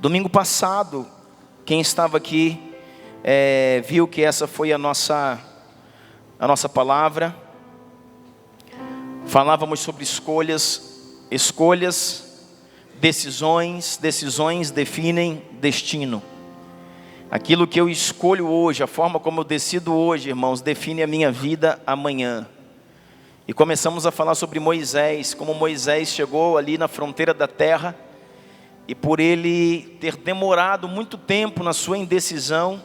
Domingo passado, quem estava aqui viu que essa foi a nossa palavra. Falávamos sobre escolhas, decisões definem destino. Aquilo que eu escolho hoje, a forma como eu decido hoje, irmãos, define a minha vida amanhã. E começamos a falar sobre Moisés, como Moisés chegou ali na fronteira da terra, e por ele ter demorado muito tempo na sua indecisão,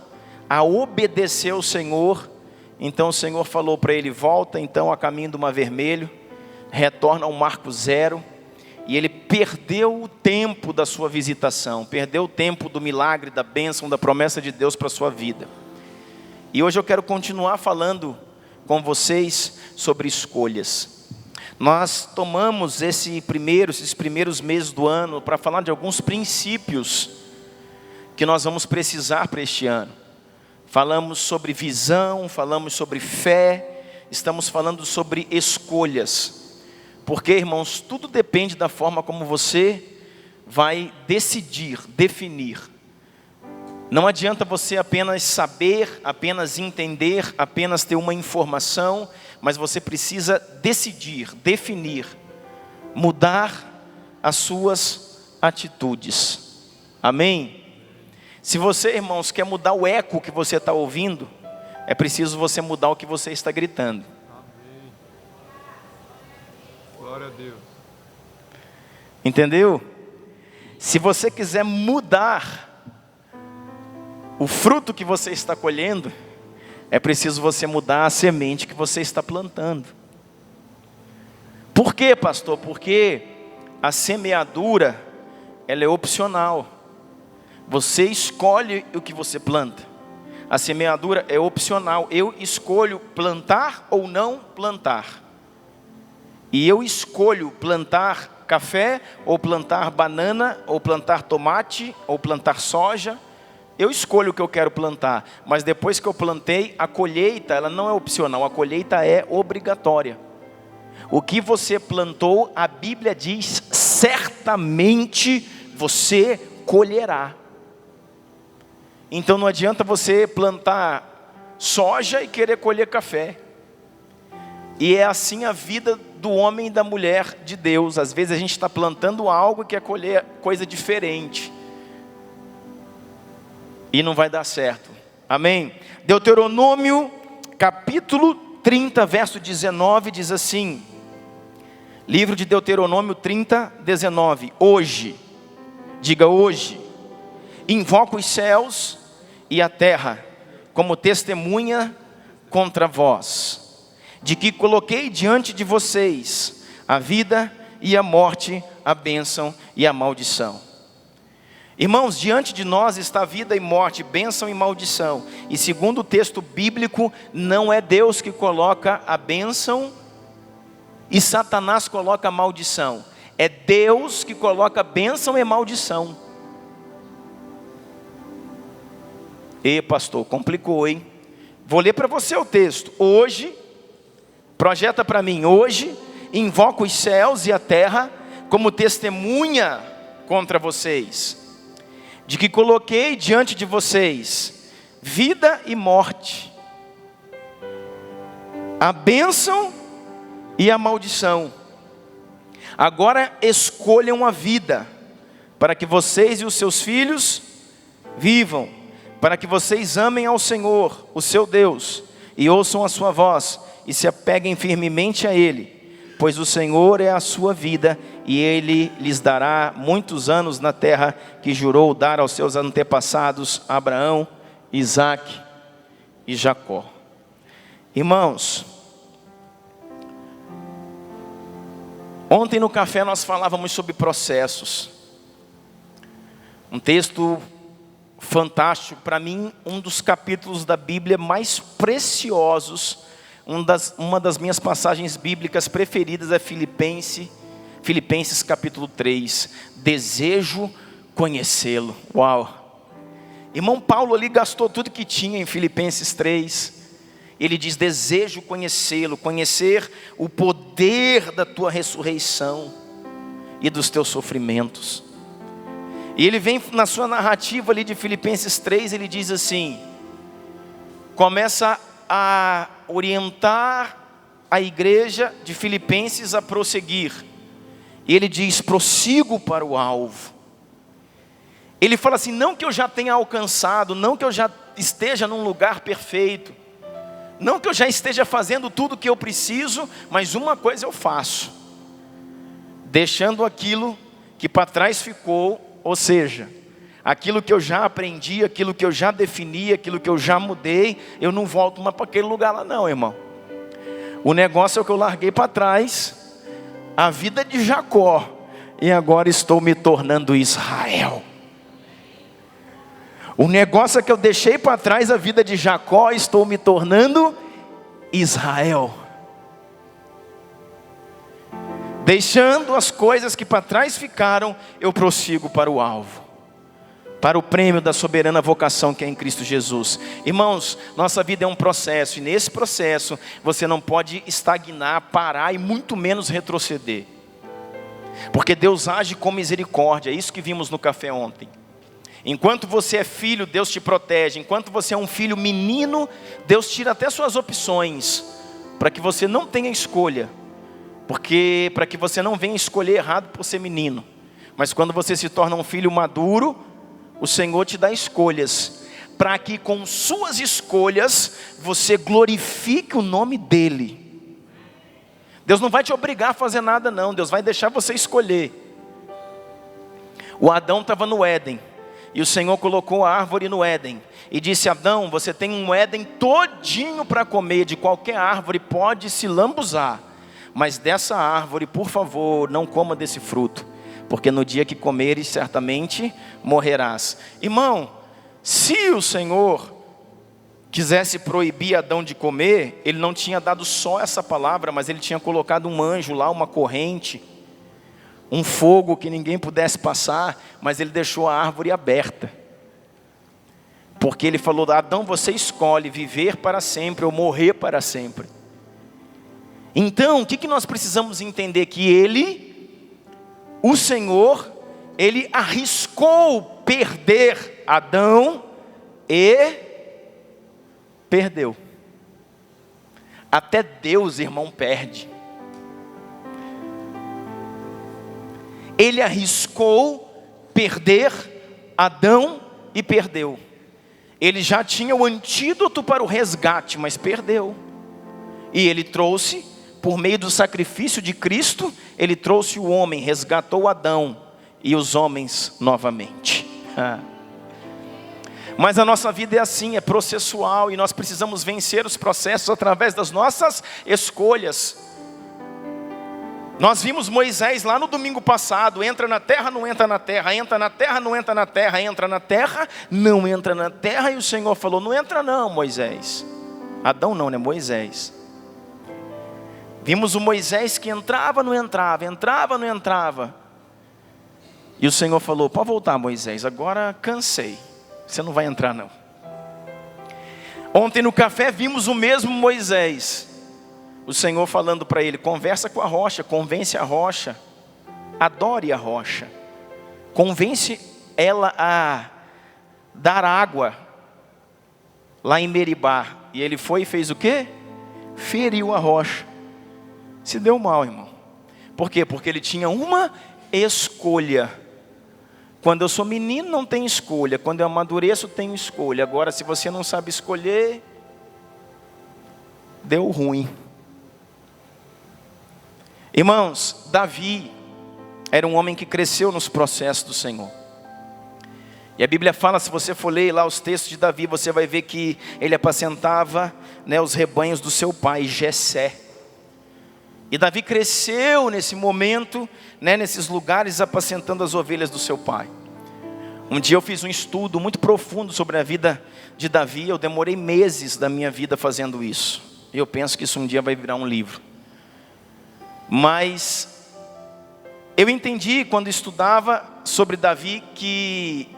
a obedecer ao Senhor, então o Senhor falou para ele: volta então a caminho do Mar Vermelho, retorna ao marco zero. E ele perdeu o tempo da sua visitação, perdeu o tempo do milagre, da bênção, da promessa de Deus para a sua vida. E hoje eu quero continuar falando com vocês sobre escolhas. Nós tomamos esses primeiros meses do ano para falar de alguns princípios que nós vamos precisar para este ano. Falamos sobre visão, falamos sobre fé, estamos falando sobre escolhas. Porque, irmãos, tudo depende da forma como você vai decidir, definir. Não adianta você apenas saber, apenas entender, apenas ter uma informação, mas você precisa decidir, definir, mudar as suas atitudes. Amém? Se você, irmãos, quer mudar o eco que você está ouvindo, é preciso você mudar o que você está gritando. Amém. Glória a Deus. Entendeu? Se você quiser mudar o fruto que você está colhendo, é preciso você mudar a semente que você está plantando. Por quê, pastor? Porque a semeadura, ela é opcional. Você escolhe o que você planta. A semeadura é opcional. Eu escolho plantar ou não plantar. E eu escolho plantar café, ou plantar banana, ou plantar tomate, ou plantar soja. Eu escolho o que eu quero plantar, mas depois que eu plantei, a colheita, ela não é opcional, a colheita é obrigatória. O que você plantou, a Bíblia diz, certamente você colherá. Então não adianta você plantar soja e querer colher café. E é assim a vida do homem e da mulher de Deus. Às vezes a gente está plantando algo e quer colher coisa diferente. E não vai dar certo. Amém? Deuteronômio capítulo 30, verso 19 diz assim. Livro de Deuteronômio 30, 19. Hoje, diga hoje, invoco os céus e a terra como testemunha contra vós, de que coloquei diante de vocês a vida e a morte, a bênção e a maldição. Irmãos, diante de nós está vida e morte, bênção e maldição. E segundo o texto bíblico, não é Deus que coloca a bênção e Satanás coloca a maldição. É Deus que coloca bênção e maldição. E pastor, complicou, hein? Vou ler para você o texto. Hoje, projeta para mim, hoje, invoco os céus e a terra como testemunha contra vocês, de que coloquei diante de vocês vida e morte, a bênção e a maldição. Agora escolham a vida, para que vocês e os seus filhos vivam, para que vocês amem ao Senhor, o seu Deus, e ouçam a sua voz, e se apeguem firmemente a Ele, pois o Senhor é a sua vida, e Ele lhes dará muitos anos na terra que jurou dar aos seus antepassados, Abraão, Isaque e Jacó. Irmãos, ontem no café nós falávamos sobre processos. Um texto fantástico, para mim, um dos capítulos da Bíblia mais preciosos. Uma das minhas passagens bíblicas preferidas é Filipenses capítulo 3. Desejo conhecê-lo. Uau! Irmão Paulo ali gastou tudo que tinha em Filipenses 3. Ele diz: desejo conhecê-lo, conhecer o poder da tua ressurreição e dos teus sofrimentos. E ele vem na sua narrativa ali de Filipenses 3, ele diz assim, começa a orientar a igreja de Filipenses a prosseguir. E ele diz, prossigo para o alvo. Ele fala assim, não que eu já tenha alcançado, não que eu já esteja num lugar perfeito, não que eu já esteja fazendo tudo o que eu preciso, mas uma coisa eu faço, deixando aquilo que para trás ficou, ou seja, aquilo que eu já aprendi, aquilo que eu já defini, aquilo que eu já mudei, eu não volto mais para aquele lugar lá não, irmão. O negócio é o que eu larguei para trás, a vida de Jacó, e agora estou me tornando Israel. O negócio é que eu deixei para trás a vida de Jacó, estou me tornando Israel. Deixando as coisas que para trás ficaram, eu prossigo para o alvo, para o prêmio da soberana vocação que é em Cristo Jesus. Irmãos, nossa vida é um processo, e nesse processo você não pode estagnar, parar e muito menos retroceder. Porque Deus age com misericórdia, é isso que vimos no café ontem. Enquanto você é filho, Deus te protege. Enquanto você é um filho menino, Deus tira até suas opções, para que você não tenha escolha. Porque para que você não venha escolher errado por ser menino. Mas quando você se torna um filho maduro, o Senhor te dá escolhas, para que com suas escolhas, você glorifique o nome dEle. Deus não vai te obrigar a fazer nada não, Deus vai deixar você escolher. O Adão estava no Éden, e o Senhor colocou a árvore no Éden, e disse, Adão, você tem um Éden todinho para comer, de qualquer árvore pode se lambuzar, mas dessa árvore, por favor, não coma desse fruto, porque no dia que comeres, certamente morrerás. Irmão, se o Senhor quisesse proibir Adão de comer, Ele não tinha dado só essa palavra, mas Ele tinha colocado um anjo lá, uma corrente, um fogo que ninguém pudesse passar, mas Ele deixou a árvore aberta. Porque Ele falou, Adão, você escolhe viver para sempre ou morrer para sempre. Então, o que nós precisamos entender? Que Ele, o Senhor, Ele arriscou perder Adão e perdeu. Até Deus, irmão, perde. Ele arriscou perder Adão e perdeu. Ele já tinha o antídoto para o resgate, mas perdeu. E Ele trouxe, por meio do sacrifício de Cristo, Ele trouxe o homem, resgatou Adão e os homens novamente. Mas a nossa vida é assim, é processual, e nós precisamos vencer os processos através das nossas escolhas. Nós vimos Moisés lá no domingo passado, entra na terra, não entra na terra, entra na terra, não entra na terra, entra na terra, não entra na terra, e o Senhor falou, não entra não, Moisés. Adão não, né? Moisés. Vimos o Moisés que entrava, não entrava, entrava, não entrava. E o Senhor falou, pode voltar, Moisés, agora cansei, você não vai entrar não. Ontem no café vimos o mesmo Moisés, o Senhor falando para ele, conversa com a rocha, convence a rocha, adore a rocha, convence ela a dar água lá em Meribá. E ele foi e fez o quê? Feriu a rocha. Se deu mal, irmão. Por quê? Porque ele tinha uma escolha. Quando eu sou menino não tenho escolha, quando eu amadureço tenho escolha. Agora se você não sabe escolher, deu ruim. Irmãos, Davi era um homem que cresceu nos processos do Senhor. E a Bíblia fala, se você for ler lá os textos de Davi, você vai ver que ele apacentava, né, os rebanhos do seu pai, Jessé. E Davi cresceu nesse momento, né, nesses lugares, apacentando as ovelhas do seu pai. Um dia eu fiz um estudo muito profundo sobre a vida de Davi. Eu demorei meses da minha vida fazendo isso. E eu penso que isso um dia vai virar um livro. Mas eu entendi quando estudava sobre Davi que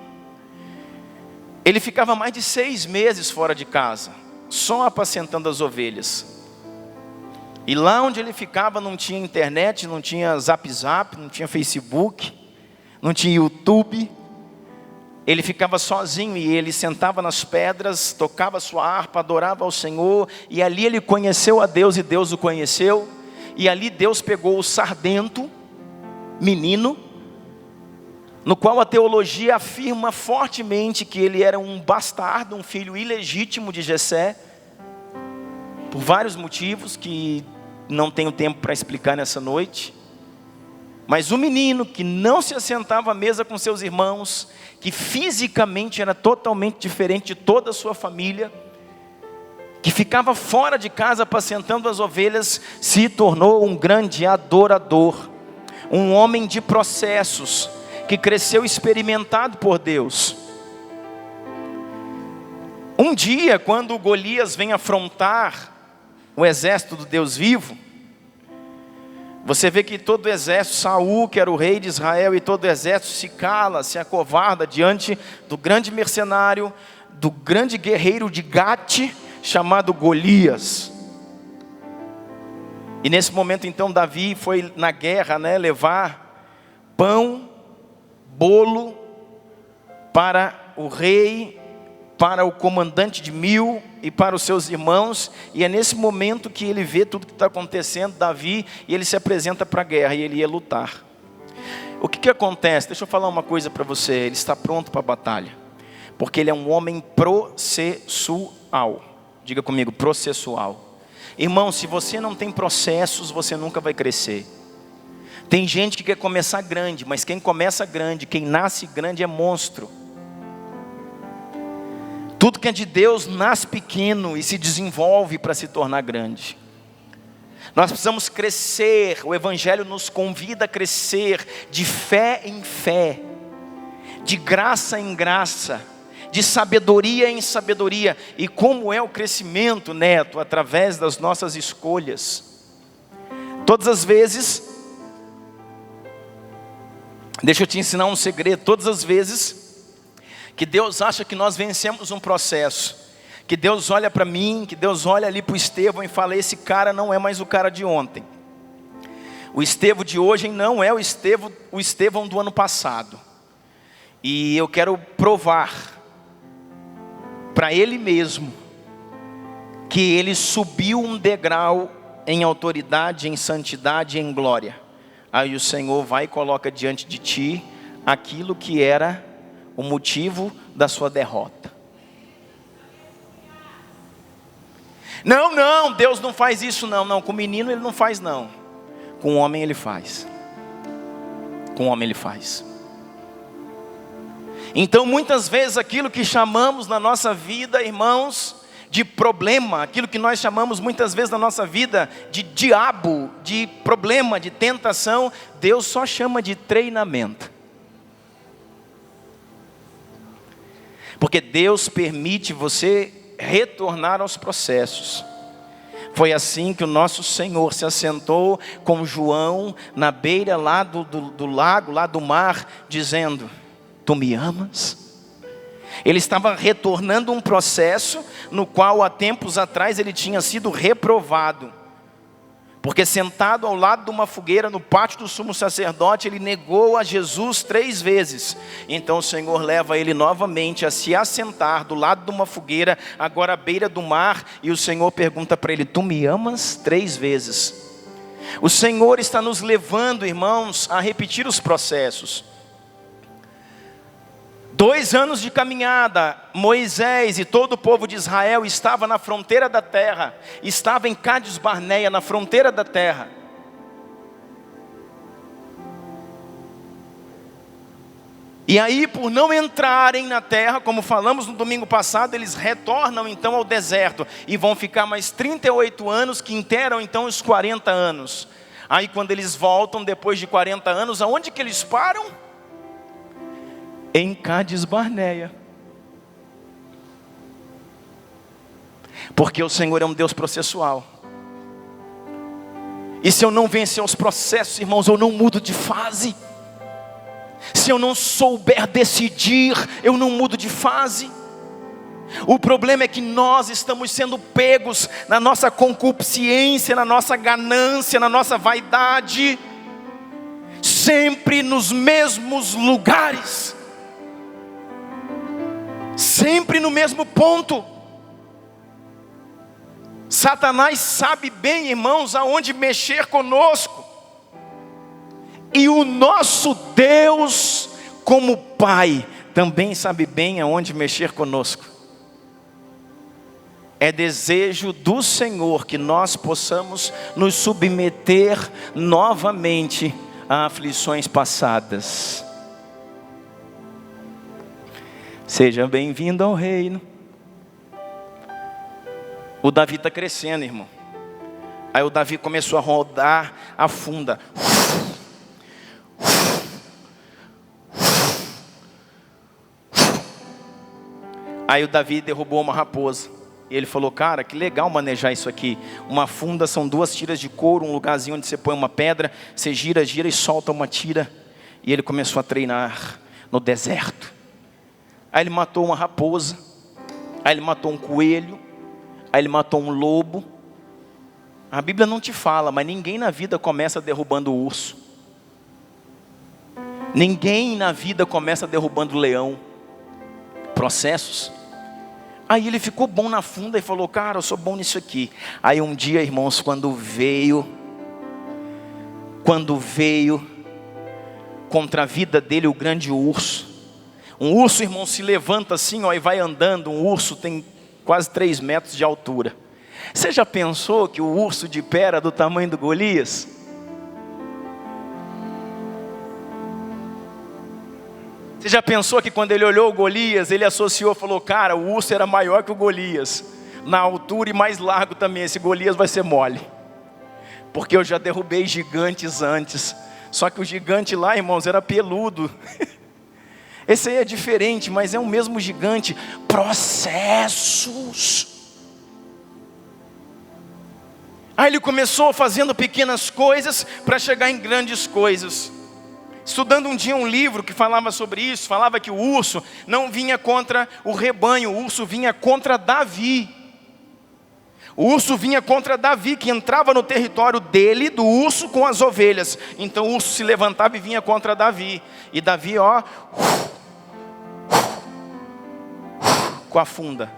ele ficava mais de 6 meses fora de casa, só apacentando as ovelhas. E lá onde ele ficava não tinha internet, não tinha Zap Zap, não tinha Facebook, não tinha YouTube. ele ficava sozinho e ele sentava nas pedras, tocava sua harpa, adorava ao Senhor, e ali ele conheceu a Deus e Deus o conheceu, e ali Deus pegou o sardento, menino, no qual a teologia afirma fortemente que ele era um bastardo, um filho ilegítimo de Jessé, por vários motivos que não tenho tempo para explicar nessa noite. Mas um menino que não se assentava à mesa com seus irmãos, que fisicamente era totalmente diferente de toda a sua família, que ficava fora de casa apacentando as ovelhas, se tornou um grande adorador, um homem de processos, que cresceu experimentado por Deus. Um dia, quando Golias vem afrontar o exército do Deus vivo, você vê que todo o exército, Saul, que era o rei de Israel, e todo o exército se cala, se acovarda diante do grande mercenário, do grande guerreiro de Gate, chamado Golias. E nesse momento então Davi foi na guerra, levar pão, bolo para o rei, para o comandante de 1000 e para os seus irmãos, e é nesse momento que ele vê tudo que está acontecendo, Davi, e ele se apresenta para a guerra, e ele ia lutar. O que acontece? Deixa eu falar uma coisa para você, ele está pronto para a batalha, porque ele é um homem processual. Diga comigo, processual. Irmão, se você não tem processos, você nunca vai crescer. Tem gente que quer começar grande, mas quem começa grande, quem nasce grande é monstro. Tudo que é de Deus nasce pequeno e se desenvolve para se tornar grande. Nós precisamos crescer, o Evangelho nos convida a crescer de fé em fé, de graça em graça, de sabedoria em sabedoria. E como é o crescimento, Neto? Através das nossas escolhas. Todas as vezes, deixa eu te ensinar um segredo, todas as vezes que Deus acha que nós vencemos um processo, que Deus olha para mim, que Deus olha ali para o Estevão e fala, esse cara não é mais o cara de ontem. O Estevão de hoje não é o Estevão do ano passado. E eu quero provar para ele mesmo que ele subiu um degrau em autoridade, em santidade e em glória. Aí o Senhor vai e coloca diante de ti aquilo que era o motivo da sua derrota. Não, Deus não faz isso não. Com o menino ele não faz não. Com o homem ele faz. Com o homem ele faz. Então muitas vezes aquilo que chamamos na nossa vida, irmãos, de problema, aquilo que nós chamamos muitas vezes na nossa vida de diabo, de problema, de tentação, Deus só chama de treinamento. Porque Deus permite você retornar aos processos. Foi assim que o nosso Senhor se assentou com João na beira lá do lago, lá do mar, dizendo, tu me amas? Ele estava retornando um processo no qual há tempos atrás ele tinha sido reprovado. Porque sentado ao lado de uma fogueira no pátio do sumo sacerdote, ele negou a Jesus 3 vezes. Então o Senhor leva ele novamente a se assentar do lado de uma fogueira, agora à beira do mar, e o Senhor pergunta para ele, tu me amas? 3 vezes. O Senhor está nos levando, irmãos, a repetir os processos. 2 anos de caminhada, Moisés e todo o povo de Israel estava na fronteira da terra, estava em Cádiz Barneia, na fronteira da terra. E aí, por não entrarem na terra, como falamos no domingo passado, eles retornam então ao deserto, e vão ficar mais 38 anos, que interam então os 40 anos. Aí quando eles voltam, depois de 40 anos, aonde que eles param? Em Cádiz Barneia. Porque o Senhor é um Deus processual. E se eu não vencer os processos, irmãos, eu não mudo de fase. Se eu não souber decidir, eu não mudo de fase. O problema é que nós estamos sendo pegos na nossa concupiscência, na nossa ganância, na nossa vaidade, sempre nos mesmos lugares. sempre no mesmo ponto. Satanás sabe bem, irmãos, aonde mexer conosco. E o nosso Deus, como Pai, também sabe bem aonde mexer conosco. É desejo do Senhor que nós possamos nos submeter novamente a aflições passadas. Seja bem-vindo ao reino. O Davi está crescendo, irmão. Aí o Davi começou a rodar a funda. Aí o Davi derrubou uma raposa. E ele falou, cara, que legal manejar isso aqui. Uma funda são 2 tiras de couro, um lugarzinho onde você põe uma pedra. Você gira e solta uma tira. E ele começou a treinar no deserto. Aí ele matou uma raposa. Aí ele matou um coelho. Aí ele matou um lobo. A Bíblia não te fala, mas ninguém na vida começa derrubando o urso. Ninguém na vida começa derrubando o leão. Processos. Aí ele ficou bom na funda e falou, cara, eu sou bom nisso aqui. Aí um dia, irmãos, quando veio contra a vida dele o grande urso. Um urso, irmão, se levanta assim, ó, e vai andando. Um urso tem quase 3 metros de altura. Você já pensou que o urso de pé era do tamanho do Golias? Você já pensou que quando ele olhou o Golias, ele associou, falou, cara, o urso era maior que o Golias. Na altura e mais largo também, esse Golias vai ser mole. Porque eu já derrubei gigantes antes. Só que o gigante lá, irmãos, era peludo. Esse aí é diferente, mas é o mesmo gigante. Processos. Aí ele começou fazendo pequenas coisas para chegar em grandes coisas. Estudando um dia um livro que falava sobre isso, falava que o urso não vinha contra o rebanho, o urso vinha contra Davi. O urso vinha contra Davi, que entrava no território dele, do urso, com as ovelhas. Então o urso se levantava e vinha contra Davi. E Davi, ó, com a funda.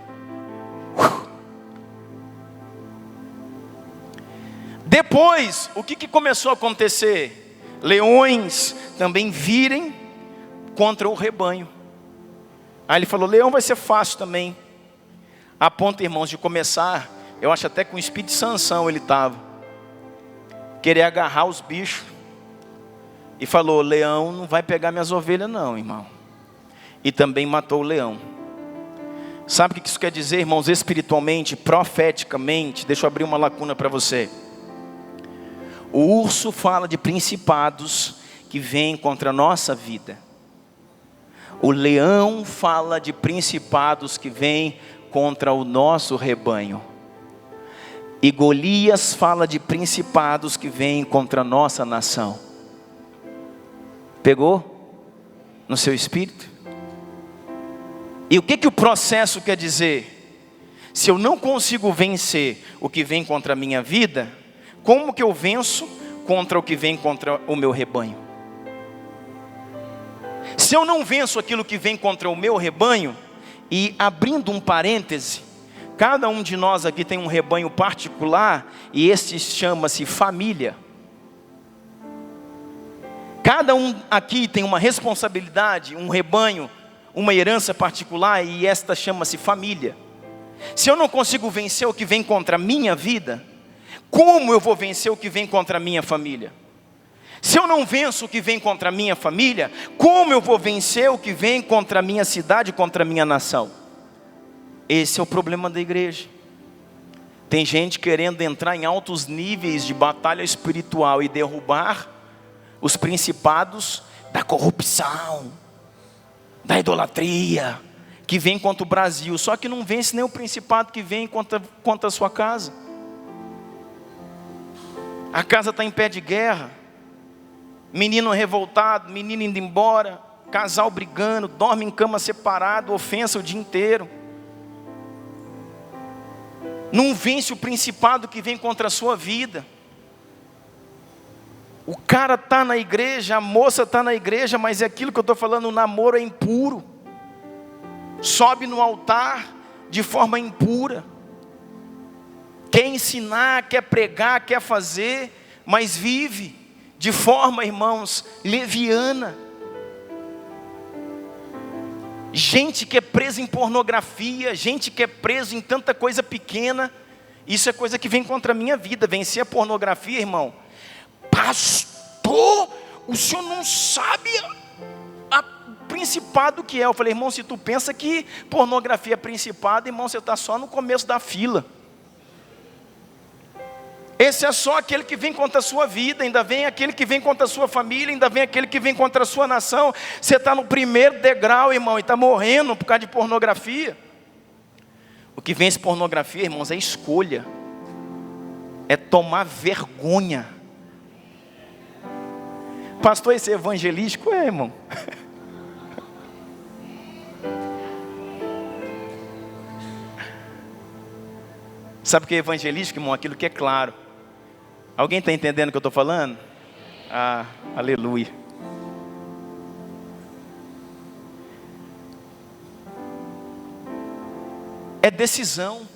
Depois, o que começou a acontecer? Leões também virem contra o rebanho. Aí ele falou, leão vai ser fácil também. A ponto, irmãos, de começar, eu acho até com o espírito de Sansão ele estava. Querer agarrar os bichos. E falou, leão não vai pegar minhas ovelhas não, irmão. E também matou o leão. Sabe o que isso quer dizer, irmãos? Espiritualmente, profeticamente, deixa eu abrir uma lacuna para você. O urso fala de principados que vêm contra a nossa vida. O leão fala de principados que vêm contra o nosso rebanho. E Golias fala de principados que vêm contra a nossa nação. Pegou? No seu espírito? E o que o processo quer dizer? Se eu não consigo vencer o que vem contra a minha vida, como que eu venço contra o que vem contra o meu rebanho? Se eu não venço aquilo que vem contra o meu rebanho, e abrindo um parêntese, cada um de nós aqui tem um rebanho particular, e este chama-se família. Cada um aqui tem uma responsabilidade, um rebanho, uma herança particular, e esta chama-se família. Se eu não consigo vencer o que vem contra a minha vida, como eu vou vencer o que vem contra a minha família? Se eu não venço o que vem contra a minha família, como eu vou vencer o que vem contra a minha cidade, contra a minha nação? Esse é o problema da igreja. Tem gente querendo entrar em altos níveis de batalha espiritual e derrubar os principados da corrupção, da idolatria, que vem contra o Brasil. Só que não vence nem o principado que vem contra a sua casa. A casa está em pé de guerra. Menino revoltado, menino indo embora, casal brigando, dorme em cama separado, ofensa o dia inteiro. Não vence o principado que vem contra a sua vida. O cara está na igreja, a moça está na igreja, mas é aquilo que eu estou falando, o namoro é impuro. sobe no altar de forma impura, quer ensinar, quer pregar, quer fazer, mas vive de forma, irmãos, leviana. Gente que é presa em pornografia, gente que é preso em tanta coisa pequena. Isso é coisa que vem contra a minha vida. Vencer a pornografia, irmão. Pastor, o senhor não sabe o principado que é. Eu falei, irmão, se tu pensa que pornografia é principado, irmão, você está só no começo da fila. Esse é só aquele que vem contra a sua vida, ainda vem aquele que vem contra a sua família, ainda vem aquele que vem contra a sua nação. Você está no primeiro degrau, irmão, e está morrendo por causa de pornografia. O que vence pornografia, irmãos, é escolha, é tomar vergonha. Pastor, esse é evangelístico? É, irmão. Sabe o que é evangelístico, irmão? Aquilo que é claro. Alguém está entendendo o que eu estou falando? Ah, aleluia. É decisão.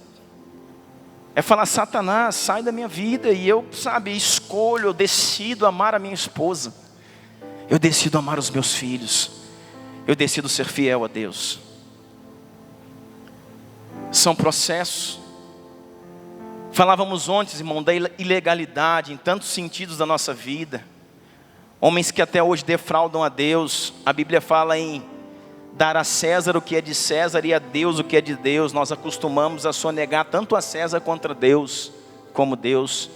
É falar, Satanás, sai da minha vida. E eu, escolho, eu decido amar a minha esposa. Eu decido amar os meus filhos. Eu decido ser fiel a Deus. São processos. Falávamos ontem, irmão, da ilegalidade em tantos sentidos da nossa vida. Homens que até hoje defraudam a Deus. A Bíblia fala em dar a César o que é de César e a Deus o que é de Deus. Nós acostumamos a sonegar tanto a César contra Deus, como Deus.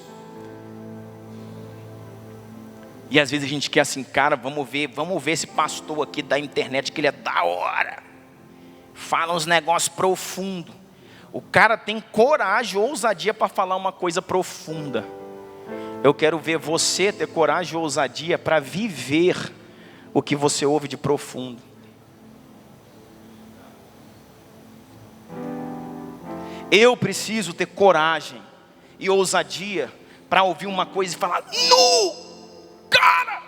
E às vezes a gente quer assim, cara, vamos ver esse pastor aqui da internet, que ele é da hora. Fala uns negócios profundos. O cara tem coragem, ousadia para falar uma coisa profunda. Eu quero ver você ter coragem e ousadia para viver o que você ouve de profundo. Eu preciso ter coragem e ousadia para ouvir uma coisa e falar, nu, cara,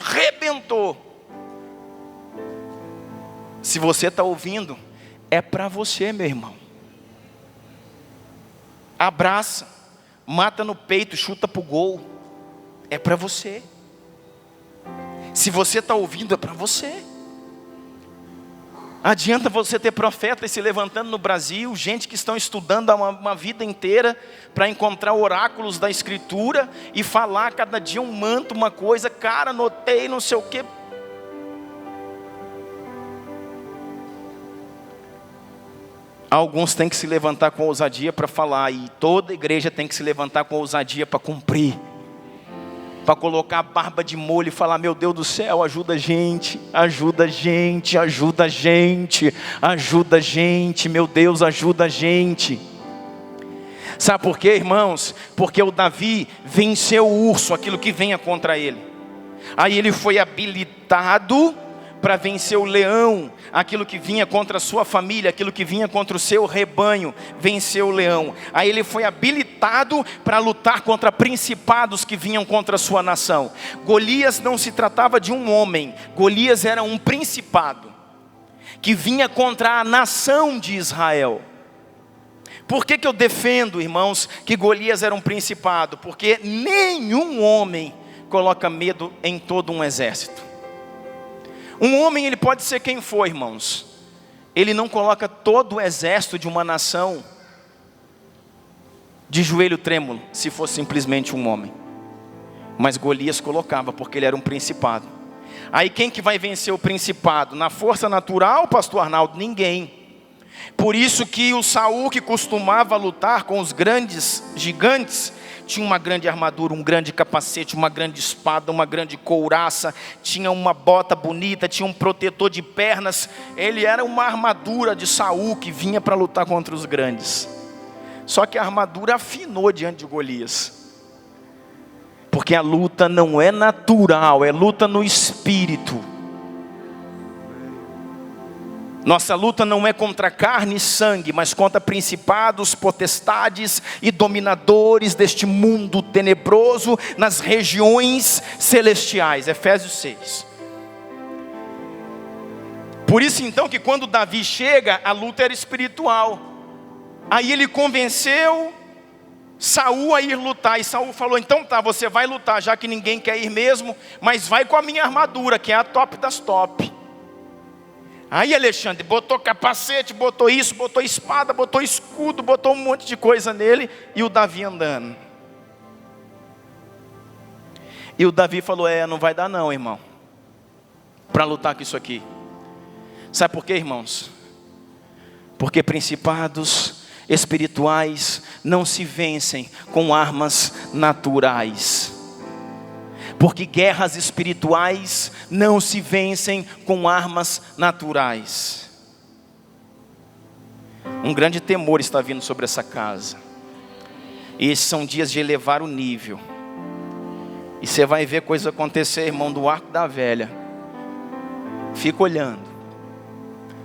rebentou. Se você está ouvindo, é para você, meu irmão. Abraça, mata no peito, chuta para o gol. É para você. Se você está ouvindo, é para você. Adianta você ter profetas se levantando no Brasil, gente que estão estudando uma vida inteira para encontrar oráculos da Escritura e falar cada dia um manto, uma coisa, cara, anotei, não sei o quê. Alguns têm que se levantar com ousadia para falar, e toda igreja tem que se levantar com ousadia para cumprir, para colocar a barba de molho e falar, meu Deus do céu, ajuda a gente, ajuda a gente, ajuda a gente, ajuda a gente, meu Deus, ajuda a gente. Sabe por quê, irmãos? Porque o Davi venceu o urso, aquilo que venha contra ele. Aí ele foi habilitado para vencer o leão, aquilo que vinha contra a sua família, aquilo que vinha contra o seu rebanho, venceu o leão. Aí ele foi habilitado para lutar contra principados que vinham contra a sua nação. Golias não se tratava de um homem, Golias era um principado, que vinha contra a nação de Israel. Por que eu defendo, irmãos, que Golias era um principado? Porque nenhum homem coloca medo em todo um exército. Um homem, ele pode ser quem for, irmãos. Ele não coloca todo o exército de uma nação de joelho trêmulo, se fosse simplesmente um homem. Mas Golias colocava, porque ele era um principado. Aí quem que vai vencer o principado? Na força natural, pastor Arnaldo? Ninguém. Por isso que o Saul, que costumava lutar com os grandes gigantes, tinha uma grande armadura, um grande capacete, uma grande espada, uma grande couraça, tinha uma bota bonita, tinha um protetor de pernas. Ele era uma armadura de Saul que vinha para lutar contra os grandes. Só que a armadura afinou diante de Golias. Porque a luta não é natural, é luta no espírito. Nossa luta não é contra carne e sangue, mas contra principados, potestades e dominadores deste mundo tenebroso nas regiões celestiais. Efésios 6. Por isso então que quando Davi chega, a luta era espiritual. Aí ele convenceu Saul a ir lutar, e Saul falou: então tá, você vai lutar, já que ninguém quer ir mesmo, mas vai com a minha armadura, que é a top das top. Aí Alexandre botou capacete, botou isso, botou espada, botou escudo, botou um monte de coisa nele, e o Davi andando. E o Davi falou: não vai dar não, irmão, para lutar com isso aqui. Sabe por quê, irmãos? Porque principados espirituais não se vencem com armas naturais. Porque guerras espirituais não se vencem com armas naturais. Um grande temor está vindo sobre essa casa. E esses são dias de elevar o nível. E você vai ver coisa acontecer, irmão, do arco da velha. Fica olhando.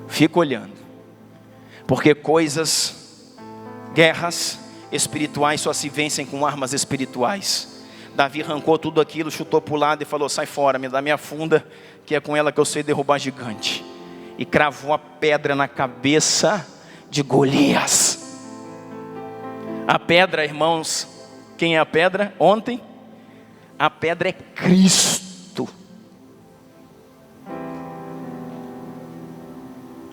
Fica olhando. Porque guerras espirituais só se vencem com armas espirituais. Davi arrancou tudo aquilo, chutou para o lado e falou: sai fora, me dá minha funda, que é com ela que eu sei derrubar gigante. E cravou a pedra na cabeça de Golias. A pedra, irmãos, quem é a pedra? Ontem, a pedra é Cristo.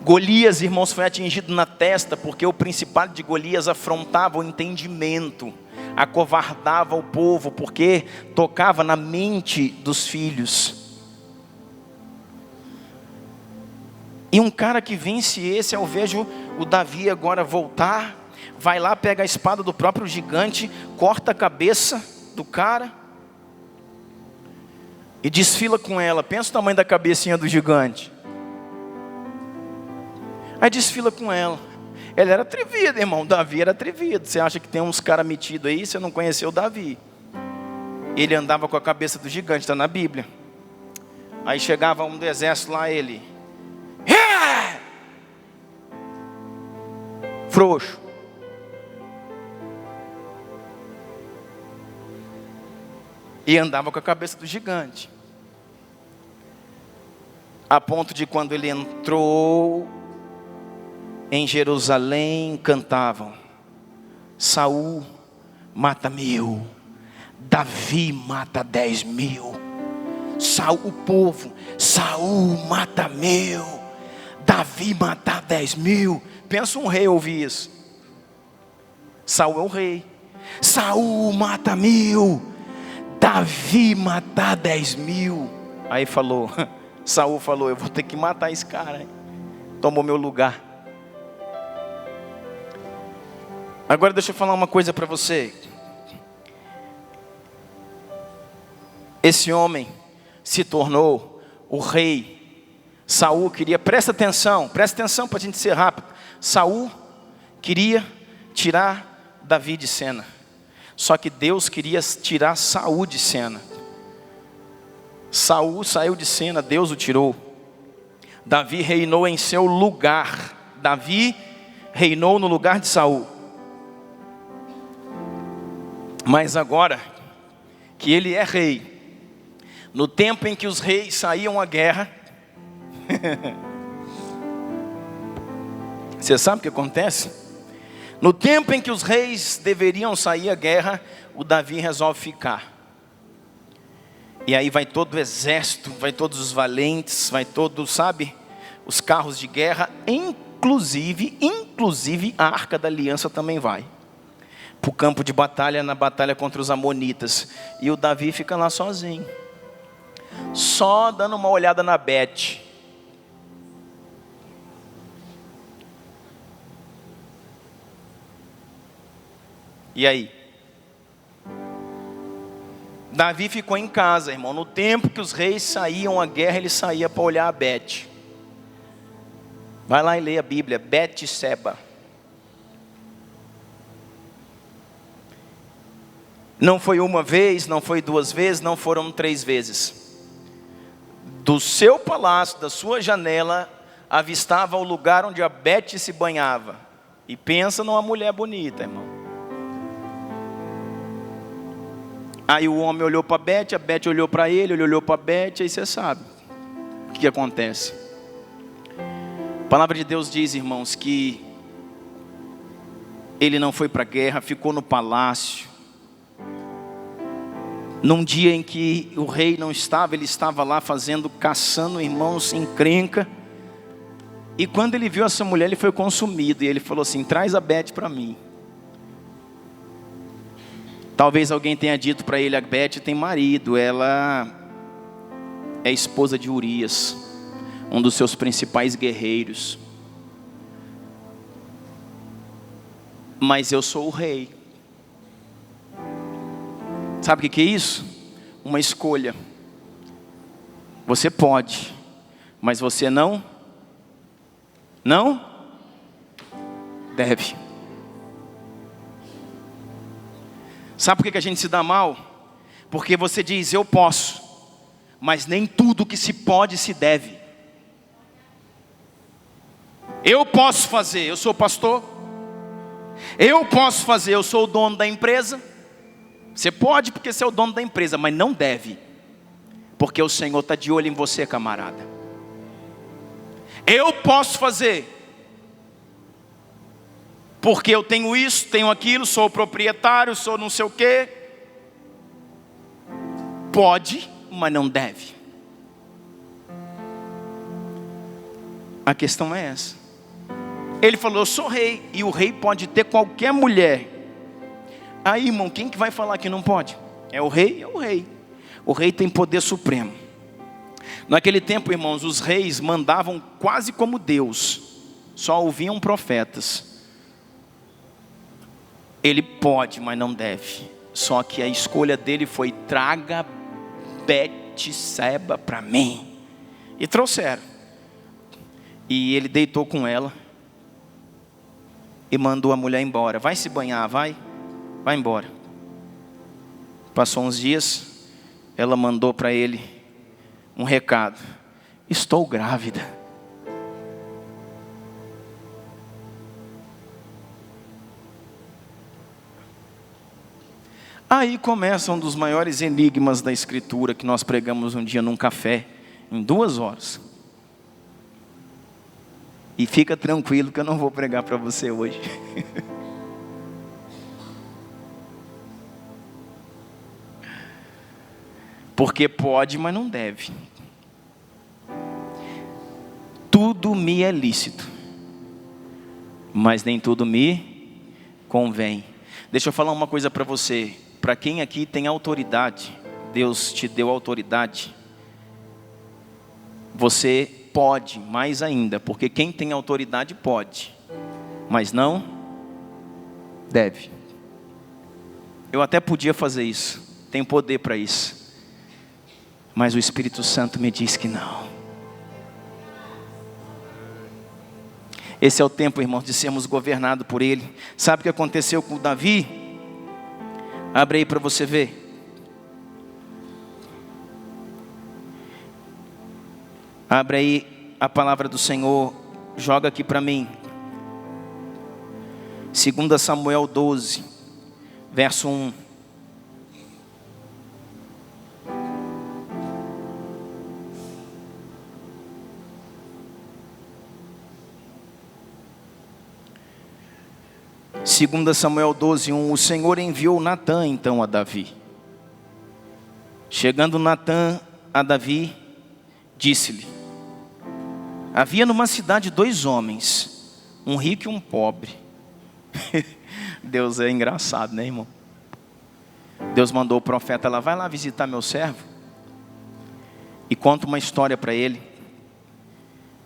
Golias, irmãos, foi atingido na testa, porque o principado de Golias afrontava o entendimento, acovardava o povo, porque tocava na mente dos filhos. E um cara que vence esse, eu vejo o Davi agora voltar, vai lá, pega a espada do próprio gigante, corta a cabeça do cara e desfila com ela. Pensa o tamanho da cabecinha do gigante. Aí desfila com ela. Ele era atrevido, irmão. Davi era atrevido. Você acha que tem uns caras metidos aí? Você não conheceu Davi. Ele andava com a cabeça do gigante, está na Bíblia. Aí chegava um do exército lá, ele: frouxo. E andava com a cabeça do gigante. A ponto de quando ele entrou em Jerusalém, cantavam: Saul mata 1000, Davi mata 10.000. O povo: Saul mata 1000, Davi mata 10.000. Pensa um rei ouvir isso. Saul é o rei. Saul mata 1000, Davi mata 10.000. Aí Saul falou: eu vou ter que matar esse cara, hein? Tomou meu lugar. Agora deixa eu falar uma coisa para você. Esse homem se tornou o rei. Saul queria, presta atenção para a gente ser rápido. Saul queria tirar Davi de cena. Só que Deus queria tirar Saul de cena. Saul saiu de cena, Deus o tirou. Davi reinou em seu lugar. Davi reinou no lugar de Saul. Mas agora que ele é rei, no tempo em que os reis saíam à guerra, você sabe o que acontece? No tempo em que os reis deveriam sair à guerra, o Davi resolve ficar. E aí vai todo o exército, vai todos os valentes, vai todos, os carros de guerra, inclusive a Arca da Aliança também vai para o campo de batalha, na batalha contra os amonitas. E o Davi fica lá sozinho, só dando uma olhada na Bete. E aí? Davi ficou em casa, irmão. No tempo que os reis saíam à guerra, ele saía para olhar a Bete. Vai lá e lê a Bíblia, Betseba. Não foi uma vez, não foi 2 vezes, não foram 3 vezes. Do seu palácio, da sua janela, avistava o lugar onde a Bete se banhava. E pensa numa mulher bonita, irmão. Aí o homem olhou para a Bete olhou para ele olhou para a Bete, aí você sabe o que acontece. A palavra de Deus diz, irmãos, que ele não foi para a guerra, ficou no palácio. Num dia em que o rei não estava, ele estava lá caçando irmãos encrenca. E quando ele viu essa mulher, ele foi consumido. E ele falou assim: traz a Bete para mim. Talvez alguém tenha dito para ele: a Bete tem marido, ela é esposa de Urias, um dos seus principais guerreiros. Mas eu sou o rei. Sabe o que é isso? Uma escolha. Você pode, mas você não deve. Sabe por que a gente se dá mal? Porque você diz: eu posso, mas nem tudo que se pode se deve. Eu posso fazer, eu sou pastor. Eu posso fazer, eu sou o dono da empresa. Você pode porque você é o dono da empresa, mas não deve, porque o Senhor está de olho em você, camarada. Eu posso fazer, porque eu tenho isso, tenho aquilo, sou o proprietário, sou não sei o quê. Pode, mas não deve. A questão é essa. Ele falou: eu sou rei, e o rei pode ter qualquer mulher. Aí, irmão, quem que vai falar que não pode? É o rei? É o rei. O rei tem poder supremo. Naquele tempo, irmãos, os reis mandavam quase como Deus. Só ouviam profetas. Ele pode, mas não deve. Só que a escolha dele foi: traga Betseba para mim. E trouxeram. E ele deitou com ela e mandou a mulher embora. Vai se banhar, vai embora. Passou uns dias, ela mandou para ele um recado: estou grávida. Aí começa um dos maiores enigmas da Escritura, que nós pregamos um dia num café, em 2 horas. E fica tranquilo que eu não vou pregar para você hoje. Porque pode, mas não deve. Tudo me é lícito, mas nem tudo me convém. Deixa eu falar uma coisa para você. Para quem aqui tem autoridade, Deus te deu autoridade. Você pode mais ainda, porque quem tem autoridade pode, mas não deve. Eu até podia fazer isso, tenho poder para isso, mas o Espírito Santo me diz que não. Esse é o tempo, irmãos, de sermos governados por Ele. Sabe o que aconteceu com Davi? Abre aí para você ver. Abre aí a palavra do Senhor, joga aqui para mim. 2 Samuel 12, verso 1. Segunda Samuel 12, 1. O Senhor enviou Natã então a Davi. Chegando Natã a Davi, disse-lhe: havia numa cidade 2 homens, um rico e um pobre. Deus é engraçado, né, irmão? Deus mandou o profeta lá: vai lá visitar meu servo. E conta uma história para ele.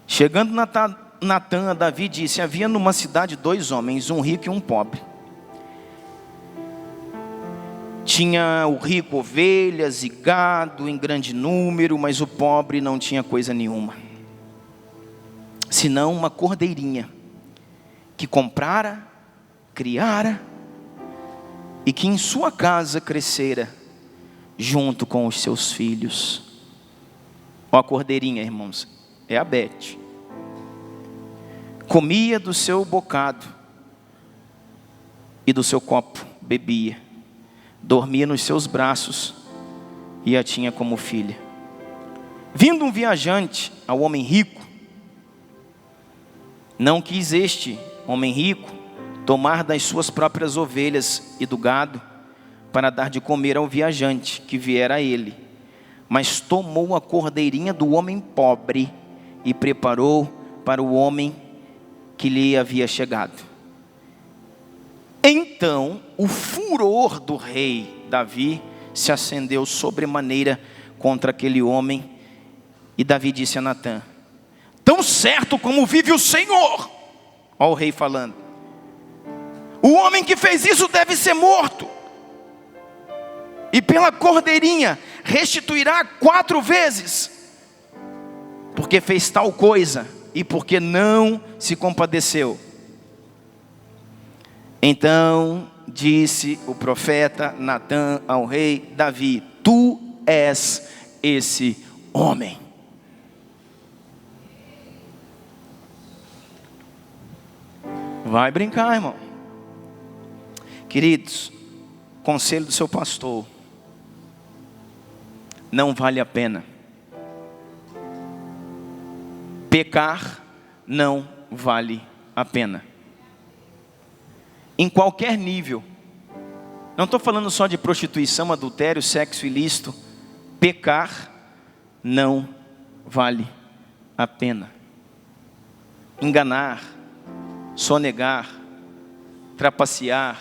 Chegando Natã a Davi, disse: havia numa cidade 2 homens, um rico e um pobre. Tinha o rico ovelhas e gado em grande número, mas o pobre não tinha coisa nenhuma, senão uma cordeirinha, que comprara, criara, e que em sua casa crescera, junto com os seus filhos. Ó, a cordeirinha, irmãos, é a Bete. Comia do seu bocado e do seu copo bebia, dormia nos seus braços e a tinha como filha. Vindo um viajante ao homem rico, Não quis este homem rico tomar das suas próprias ovelhas e do gado para dar de comer ao viajante que viera a ele, mas tomou a cordeirinha do homem pobre e preparou para o homem que lhe havia chegado. Então o furor do rei Davi se acendeu sobremaneira contra aquele homem, e Davi disse a Natã: tão certo como vive o Senhor, ó o rei falando, o homem que fez isso deve ser morto, e pela cordeirinha restituirá 4 vezes, porque fez tal coisa e porque não se compadeceu. Então disse o profeta Natã ao rei Davi: tu és esse homem. Vai brincar, irmão. Queridos, conselho do seu pastor: não vale a pena. Pecar não vale a pena. Em qualquer nível. Não estou falando só de prostituição, adultério, sexo ilícito. Pecar não vale a pena. Enganar, sonegar, trapacear,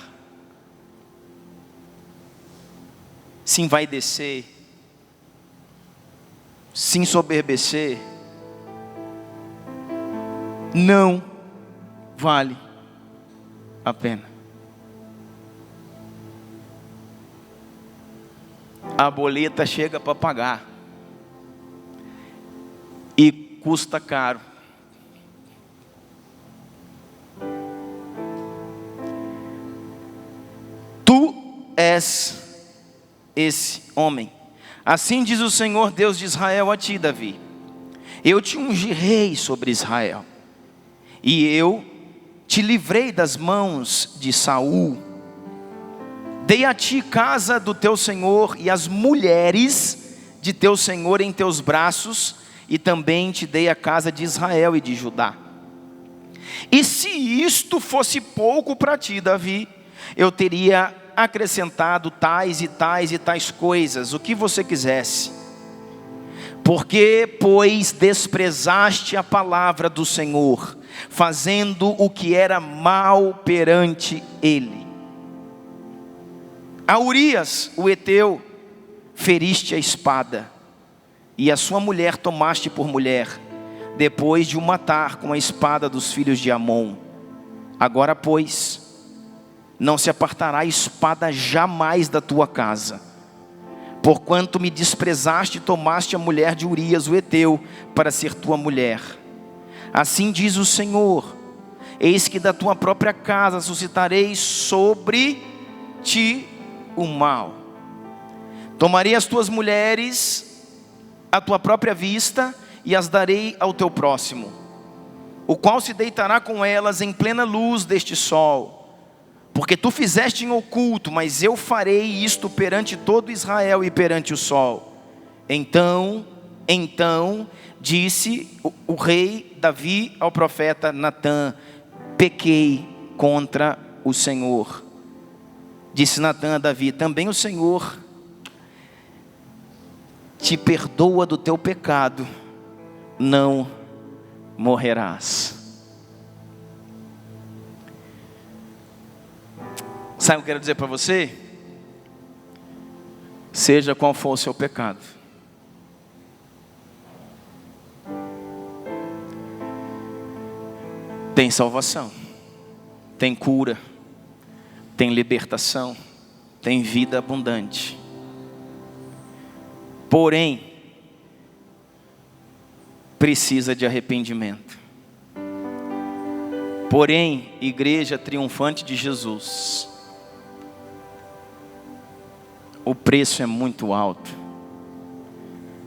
se envaidecer, se ensoberbecer, não vale a pena. A boleta chega para pagar e custa caro. Tu és esse homem. Assim diz o Senhor Deus de Israel a ti, Davi: eu te ungi rei sobre Israel, e eu te livrei das mãos de Saul. Dei a ti casa do teu Senhor e as mulheres de teu Senhor em teus braços, e também te dei a casa de Israel e de Judá. E se isto fosse pouco para ti, Davi, eu teria acrescentado tais e tais e tais coisas, o que você quisesse. Porque, pois, desprezaste a palavra do Senhor, fazendo o que era mal perante ele. A Urias, o heteu, feriste a espada, e a sua mulher tomaste por mulher, depois de o matar com a espada dos filhos de Amon. Agora, pois, não se apartará a espada jamais da tua casa, porquanto me desprezaste e tomaste a mulher de Urias, o heteu, para ser tua mulher. Assim diz o Senhor: eis que da tua própria casa suscitarei sobre ti o mal. Tomarei as tuas mulheres à tua própria vista e as darei ao teu próximo, o qual se deitará com elas em plena luz deste sol. Porque tu fizeste em oculto, mas eu farei isto perante todo Israel e perante o sol. Então disse o rei Davi ao profeta Natã: pequei contra o Senhor. Disse Natã a Davi: também o Senhor te perdoa do teu pecado, não morrerás. Sabe o que eu quero dizer para você? Seja qual for o seu pecado, tem salvação, tem cura, tem libertação, tem vida abundante. Porém, precisa de arrependimento. Porém, igreja triunfante de Jesus, o preço é muito alto.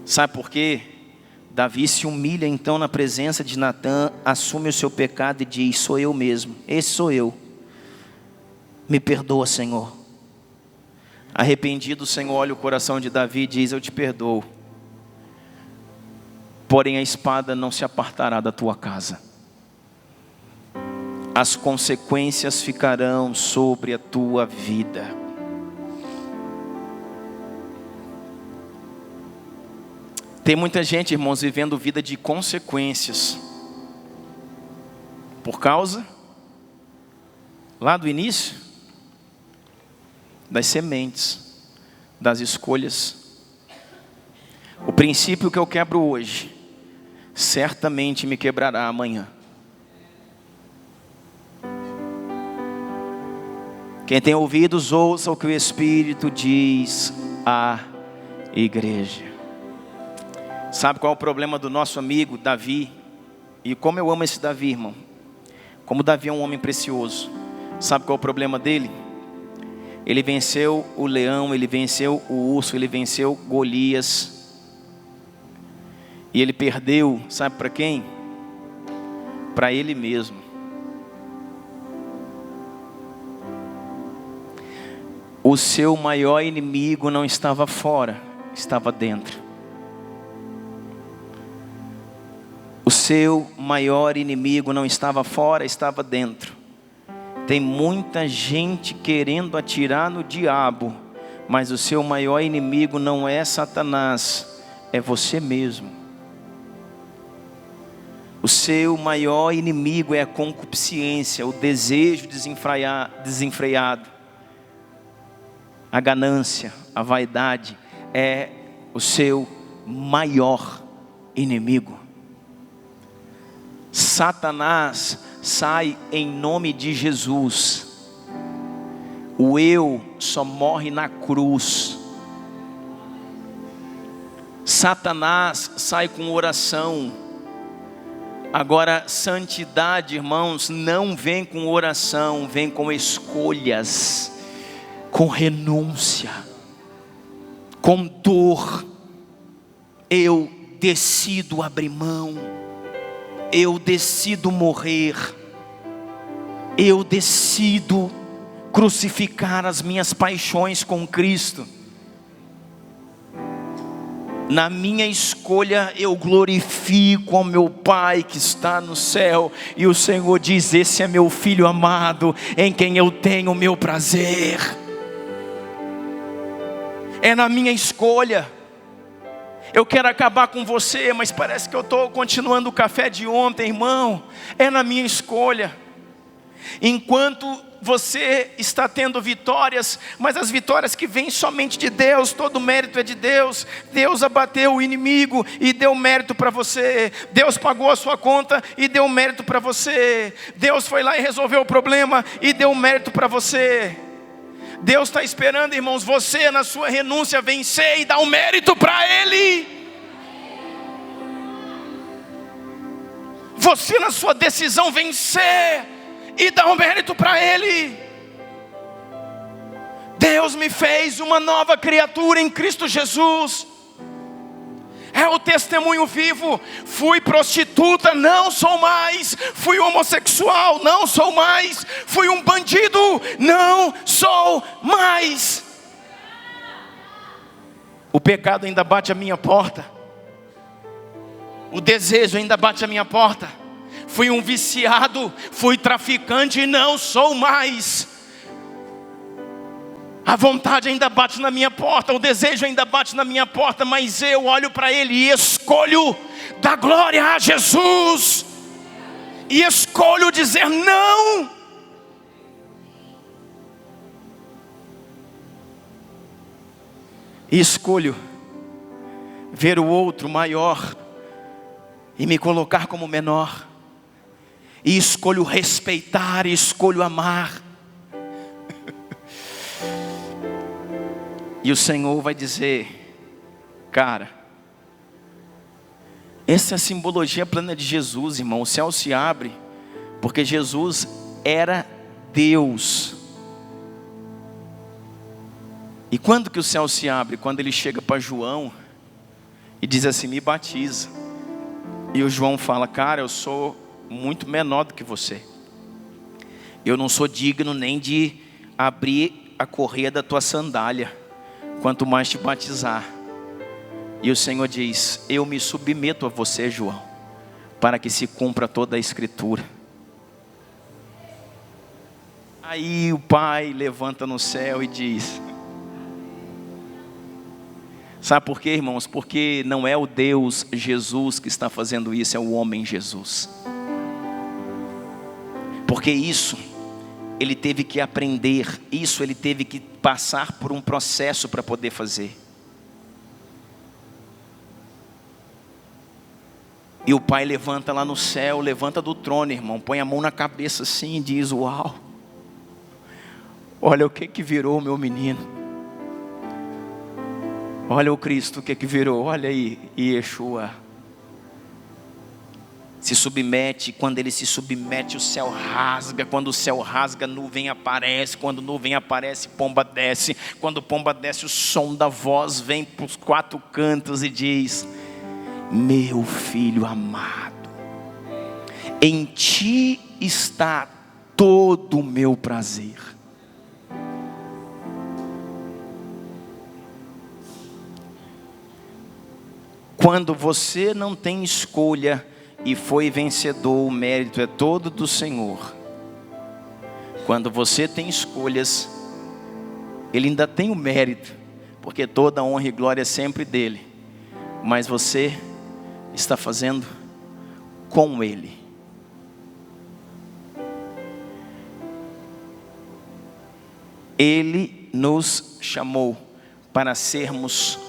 Sabe por quê? Davi se humilha então na presença de Natã, assume o seu pecado e diz: sou eu mesmo, esse sou eu, me perdoa, Senhor. Arrependido, o Senhor olha o coração de Davi e diz: eu te perdoo, porém a espada não se apartará da tua casa. as consequências ficarão sobre a tua vida. Tem muita gente, irmãos, vivendo vida de consequências. Por causa, lá do início, das sementes, das escolhas. O princípio que eu quebro hoje, certamente me quebrará amanhã. Quem tem ouvidos, ouça o que o Espírito diz à igreja. Sabe qual é o problema do nosso amigo Davi? E como eu amo esse Davi, irmão. Como Davi é um homem precioso. Sabe qual é o problema dele? Ele venceu o leão, ele venceu o urso, ele venceu Golias. E ele perdeu, sabe para quem? Para ele mesmo. O seu maior inimigo não estava fora, estava dentro. O seu maior inimigo não estava fora, estava dentro. Tem muita gente querendo atirar no diabo, mas o seu maior inimigo não é Satanás, é você mesmo. O seu maior inimigo é a concupiscência, o desejo desenfreado. A ganância, a vaidade é o seu maior inimigo. Satanás sai em nome de Jesus. O eu só morre na cruz. Satanás sai com oração. Agora, santidade, irmãos, não vem com oração, vem com escolhas, com renúncia, com dor. Eu decido abrir mão, eu decido morrer, eu decido crucificar as minhas paixões com Cristo. Na minha escolha eu glorifico ao meu Pai que está no céu. E o Senhor diz: esse é meu filho amado, em quem eu tenho o meu prazer. É na minha escolha. Eu quero acabar com você, mas parece que eu estou continuando o café de ontem, irmão. É na minha escolha. Enquanto você está tendo vitórias, mas as vitórias que vêm somente de Deus, todo o mérito é de Deus. Deus abateu o inimigo e deu mérito para você. Deus pagou a sua conta e deu mérito para você. Deus foi lá e resolveu o problema e deu mérito para você. Deus está esperando, irmãos, você na sua renúncia vencer e dar um mérito para Ele. Você na sua decisão vencer e dar um mérito para Ele. Deus me fez uma nova criatura em Cristo Jesus. É o testemunho vivo. Fui prostituta, não sou mais. Fui homossexual, não sou mais. Fui um bandido, não sou mais. O pecado ainda bate a minha porta. O desejo ainda bate a minha porta. Fui um viciado, fui traficante e não sou mais. A vontade ainda bate na minha porta, o desejo ainda bate na minha porta, mas eu olho para Ele e escolho dar glória a Jesus. E escolho dizer não. E escolho ver o outro maior e me colocar como menor. E escolho respeitar, e escolho amar. E o Senhor vai dizer: cara, essa é a simbologia plena de Jesus, irmão. O céu se abre, porque Jesus era Deus. E quando que o céu se abre? Quando ele chega para João e diz assim: me batiza. E o João fala: cara, eu sou muito menor do que você. Eu não sou digno nem de abrir a correia da tua sandália, quanto mais te batizar. E o Senhor diz: eu me submeto a você, João, para que se cumpra toda a Escritura. Aí o pai levanta no céu e diz: sabe por quê, irmãos? Porque não é o Deus Jesus que está fazendo isso, é o homem Jesus. Porque isso ele teve que aprender, isso ele teve que passar por um processo para poder fazer. E o pai levanta lá no céu, levanta do trono, irmão, põe a mão na cabeça assim e diz: uau, olha o que virou o meu menino. Olha o Cristo, o que virou, olha aí, Yeshua. Se submete, quando ele se submete o céu rasga, quando o céu rasga a nuvem aparece, quando a nuvem aparece pomba desce, quando pomba desce o som da voz vem para os quatro cantos e diz: meu filho amado, em ti está todo o meu prazer. Quando você não tem escolha e foi vencedor, o mérito é todo do Senhor. Quando você tem escolhas, Ele ainda tem o mérito, porque toda honra e glória é sempre dele. Mas você está fazendo com Ele. Ele nos chamou para sermos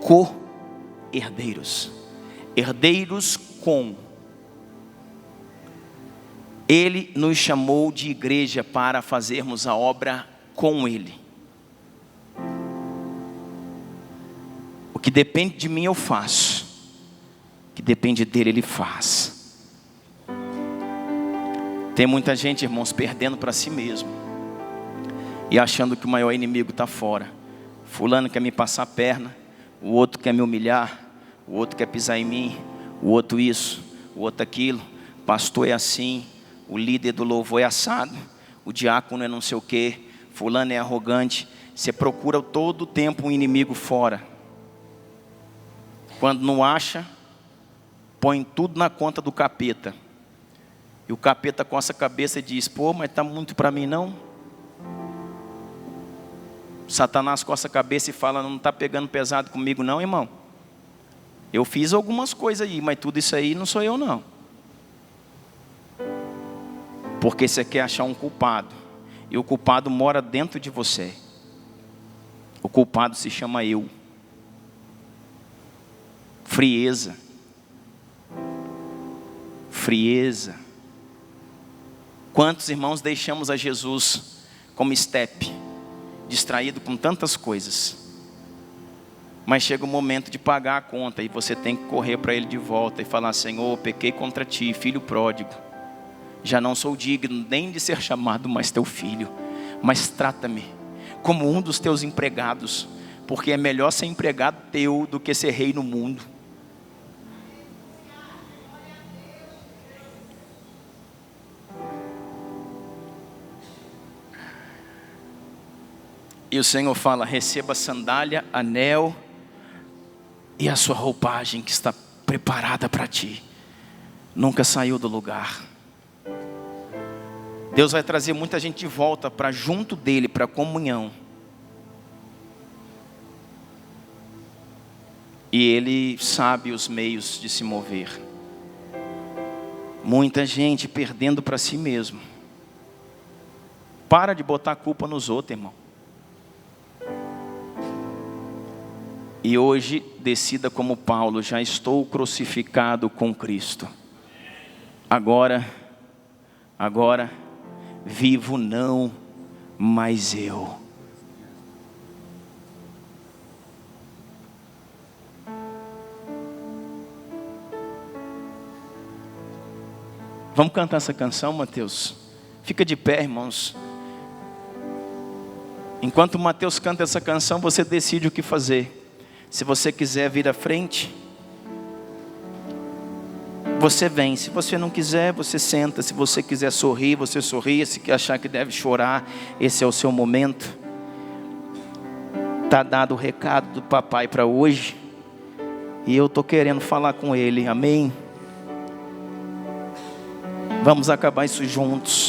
co-herdeiros. Herdeiros com. Ele nos chamou de igreja para fazermos a obra com Ele. O que depende de mim eu faço. O que depende dele, Ele faz. Tem muita gente, irmãos, perdendo para si mesmo. E achando que o maior inimigo está fora. Fulano quer me passar a perna. O outro quer me humilhar. O outro quer pisar em mim. O outro isso. O outro aquilo. Pastor é assim. O líder do louvor é assado. O diácono é não sei o quê. Fulano é arrogante. Você procura todo o tempo um inimigo fora. Quando não acha, põe tudo na conta do capeta. E o capeta coça a cabeça e diz: pô, mas está muito para mim não? Satanás coça a cabeça e fala: não está pegando pesado comigo não, irmão? Eu fiz algumas coisas aí, mas tudo isso aí não sou eu não. Porque você quer achar um culpado. E o culpado mora dentro de você. O culpado se chama eu. Frieza. Frieza. Quantos irmãos deixamos a Jesus como estepe, distraído com tantas coisas, mas chega o momento de pagar a conta e você tem que correr para Ele de volta e falar: Senhor, pequei contra Ti, filho pródigo, já não sou digno nem de ser chamado mais Teu filho, mas trata-me como um dos Teus empregados, porque é melhor ser empregado Teu do que ser rei no mundo. E o Senhor fala: receba a sandália, anel e a sua roupagem que está preparada para ti. Nunca saiu do lugar. Deus vai trazer muita gente de volta para junto dele, para comunhão. E Ele sabe os meios de se mover. Muita gente perdendo para si mesmo. Para de botar a culpa nos outros, irmão. E hoje decida como Paulo: já estou crucificado com Cristo. Agora, vivo não mais eu. Vamos cantar essa canção, Mateus? Fica de pé, irmãos. Enquanto o Mateus canta essa canção, você decide o que fazer. Se você quiser vir à frente, você vem. Se você não quiser, você senta. Se você quiser sorrir, você sorri. Se achar que deve chorar, esse é o seu momento. Está dado o recado do papai para hoje. E eu estou querendo falar com ele, amém? Vamos acabar isso juntos.